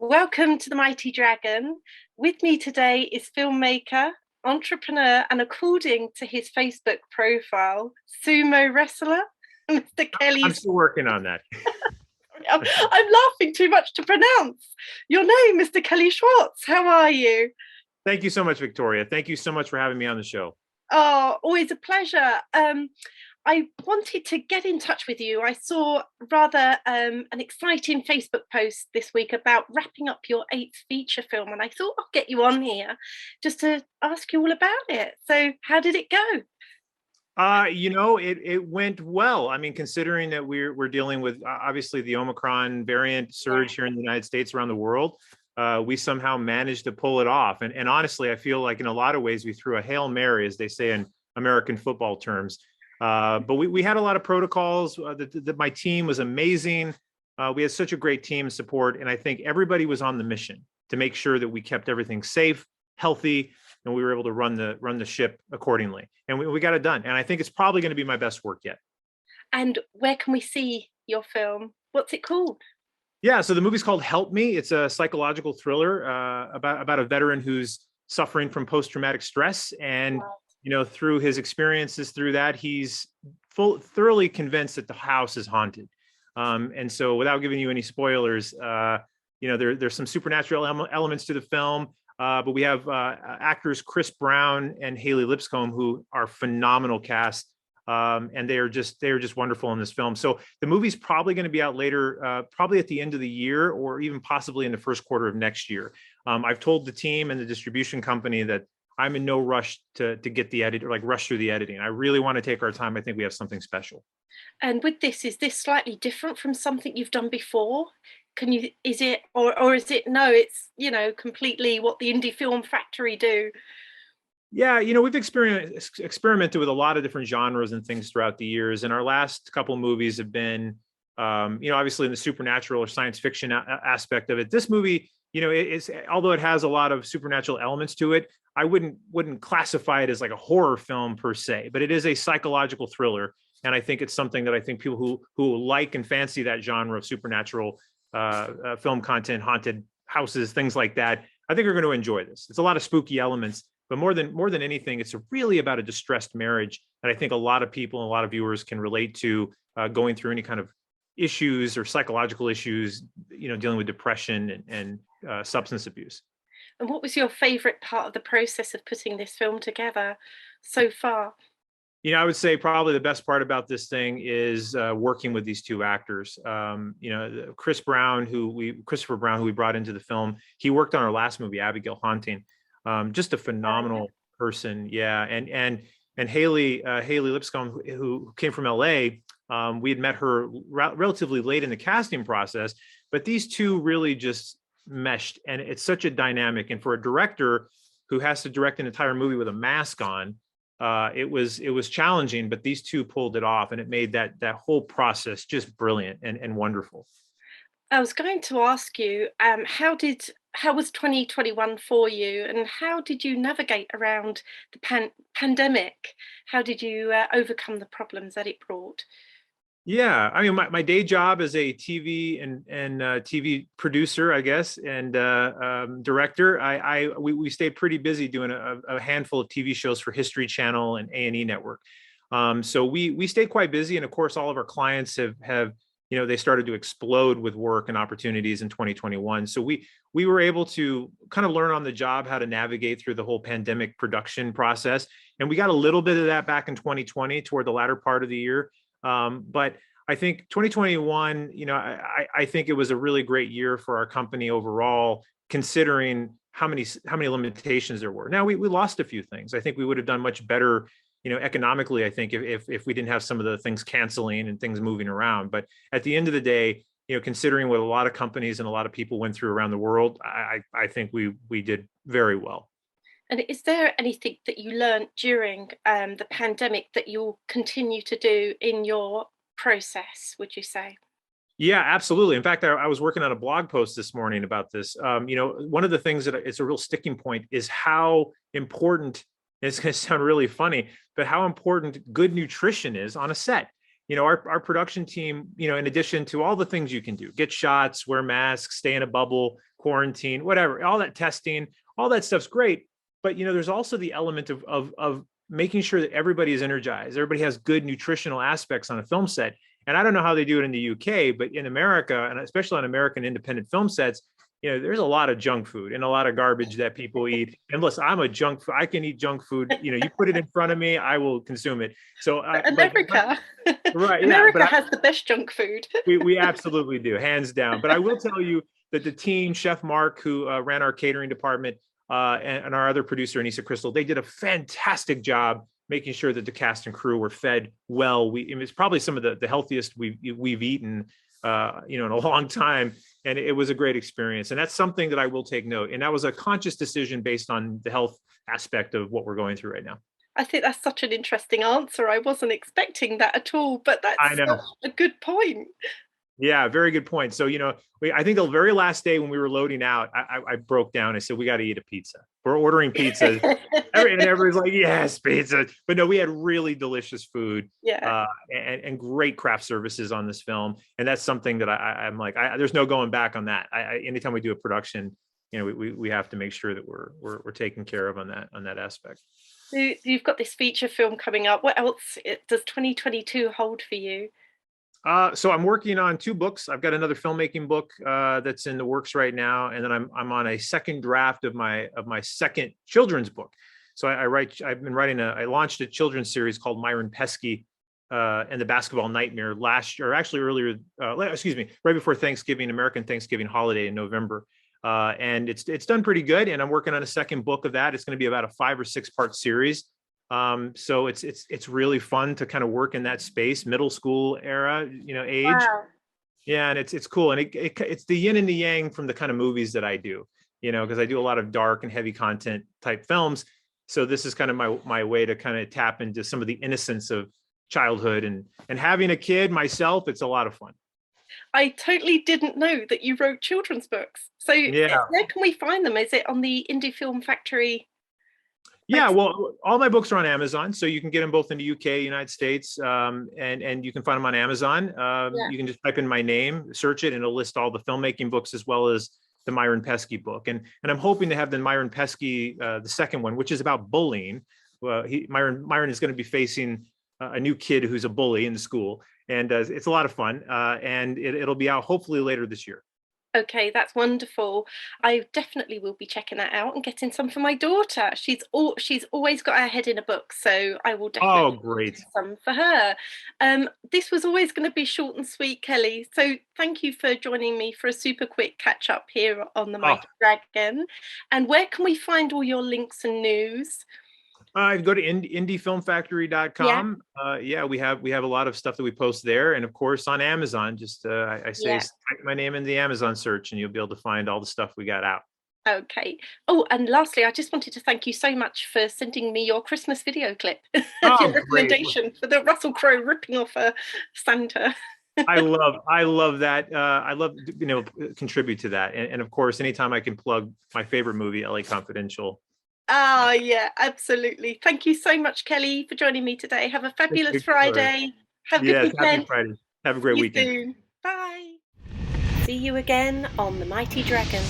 Welcome to the Mighty Dragon. With me today is filmmaker, entrepreneur, and according to his Facebook profile, sumo wrestler, Mr. Kelly. I'm still working on that. I'm laughing too much to pronounce your name, Mr. Kelly Schwarze. How are you? Thank you so much, Victoria. Thank you so much for having me on the show. Oh, always a pleasure. I wanted to get in touch with you. I saw rather an exciting Facebook post this week about wrapping up your 8th feature film, and I thought I'll get you on here just to ask you all about it. So how did it go? It went well. I mean, considering that we're dealing with obviously the Omicron variant surge here in the United States, around the world, we somehow managed to pull it off. And honestly, I feel like in a lot of ways we threw a Hail Mary, as they say in American football terms. But we had a lot of protocols. My team was amazing. We had such a great team support, and I think everybody was on the mission to make sure that we kept everything safe, healthy, and we were able to run the ship accordingly. And we got it done. And I think it's probably going to be my best work yet. And where can we see your film? What's it called? Yeah, so the movie's called Help Me. It's a psychological thriller about a veteran who's suffering from post-traumatic stress, and through his experiences through that, he's thoroughly convinced that the house is haunted. And so, without giving you any spoilers, there's some supernatural elements to the film. But we have actors Chris Brown and Haley Lipscomb, who are phenomenal cast, and they are just wonderful in this film. So the movie's probably going to be out later, probably at the end of the year, or even possibly in the first quarter of next year. I've told the team and the distribution company that I'm in no rush to get the edit, or like rush through the editing. I really want to take our time. I think we have something special. And with this, is this slightly different from something you've done before? Is it, or is it, no, it's, completely what the Indie Film Factory do? Yeah, we've experimented with a lot of different genres and things throughout the years. And our last couple movies have been, obviously in the supernatural or science fiction aspect of it. This movie, it's, although it has a lot of supernatural elements to it, I wouldn't classify it as like a horror film per se, but it is a psychological thriller. And I think it's something that I think people who like and fancy that genre of supernatural film content, haunted houses, things like that, I think are going to enjoy this. It's a lot of spooky elements, but more than anything, it's really about a distressed marriage. And I think a lot of people and a lot of viewers can relate to going through any kind of issues or psychological issues, dealing with depression and substance abuse. And what was your favorite part of the process of putting this film together so far? I would say probably the best part about this thing is working with these two actors. Christopher Brown, who we brought into the film, he worked on our last movie, Abigail Haunting. Just a phenomenal person, yeah. And Haley Lipscomb, who came from LA, we had met her relatively late in the casting process, but these two really just meshed, and it's such a dynamic. And for a director who has to direct an entire movie with a mask on, it was challenging, but these two pulled it off, and it made that whole process just brilliant and wonderful. I was going to ask you, how was 2021 for you, and how did you navigate around the pandemic? How did you overcome the problems that it brought? Yeah, I mean, my day job as a TV and TV producer, I guess, and director, we stayed pretty busy doing a handful of TV shows for History Channel and A&E Network. So we stayed quite busy, and of course, all of our clients have they started to explode with work and opportunities in 2021. So we were able to kind of learn on the job how to navigate through the whole pandemic production process, and we got a little bit of that back in 2020 toward the latter part of the year. But I think 2021, I think it was a really great year for our company overall, considering how many limitations there were. Now we lost a few things. I think we would have done much better, economically, I think if we didn't have some of the things canceling and things moving around. But at the end of the day, considering what a lot of companies and a lot of people went through around the world, I think we did very well. And is there anything that you learned during the pandemic that you'll continue to do in your process, would you say? Yeah, absolutely. In fact, I was working on a blog post this morning about this. One of the things that it's a real sticking point is how important, it's going to sound really funny, but how important good nutrition is on a set. our production team, in addition to all the things you can do, get shots, wear masks, stay in a bubble, quarantine, whatever, all that testing, all that stuff's great. But, there's also the element of making sure that everybody is energized. Everybody has good nutritional aspects on a film set. And I don't know how they do it in the UK, but in America, and especially on American independent film sets, there's a lot of junk food and a lot of garbage that people eat. And listen, I'm a junk food. I can eat junk food. You put it in front of me, I will consume it. So America, right, America has the best junk food. we absolutely do, hands down. But I will tell you that the team, Chef Mark, who ran our catering department, and our other producer, Anissa Crystal, they did a fantastic job making sure that the cast and crew were fed well. It's probably some of the healthiest we've eaten, in a long time. And it was a great experience. And that's something that I will take note. And that was a conscious decision based on the health aspect of what we're going through right now. I think that's such an interesting answer. I wasn't expecting that at all, but that's I know. a good point. Yeah, very good point. So, I think the very last day when we were loading out, I broke down. I said, we got to eat a pizza. We're ordering pizza. And everybody's like, yes, pizza. But no, we had really delicious food. Yeah. And great craft services on this film. And that's something that I'm like, there's no going back on that. Anytime we do a production, we have to make sure that we're taken care of on that aspect. So you've got this feature film coming up. What else does 2022 hold for you? So I'm working on 2 books. I've got another filmmaking book that's in the works right now, and then I'm on a second draft of my second children's book. So I launched a children's series called Myron Pesky and the Basketball Nightmare last year, or actually earlier, right before Thanksgiving, American Thanksgiving holiday in November. And it's done pretty good. And I'm working on a second book of that. It's going to be about a 5 or 6 part series. So it's really fun to kind of work in that space, middle school era, age. Wow. Yeah, and it's cool, and it's the yin and the yang from the kind of movies that I do, because I do a lot of dark and heavy content type films. So this is kind of my way to kind of tap into some of the innocence of childhood and having a kid myself. It's a lot of fun. I totally didn't know that you wrote children's books. So yeah, where can we find them? Is it on the Indie Film Factory? Yeah, well, all my books are on Amazon, so you can get them both in the UK, United States, and you can find them on Amazon. You can just type in my name, search it, and it'll list all the filmmaking books as well as the Myron Pesky book. And I'm hoping to have the Myron Pesky, the second one, which is about bullying. Myron is going to be facing a new kid who's a bully in the school, and it's a lot of fun. And it'll be out hopefully later this year. Okay, that's wonderful. I definitely will be checking that out and getting some for my daughter. She's always got her head in a book, so I will definitely get some for her. This was always going to be short and sweet, Kelly. So thank you for joining me for a super quick catch up here on the Mighty Dragon. And where can we find all your links and news? Go to indiefilmfactory.com. We have a lot of stuff that we post there, and of course on Amazon. Just I say type my name in the Amazon search, and you'll be able to find all the stuff we got out. Okay. Oh, and lastly, I just wanted to thank you so much for sending me your Christmas video clip. Your recommendation for the Russell Crowe ripping off a Santa. I love that. I love contribute to that, and of course, anytime I can plug my favorite movie, LA Confidential. Oh, yeah, absolutely. Thank you so much, Kelly, for joining me today. Have a fabulous Friday. Have a good weekend. Happy Friday. Have a great weekend. Soon. Bye. See you again on the Mighty Dragon.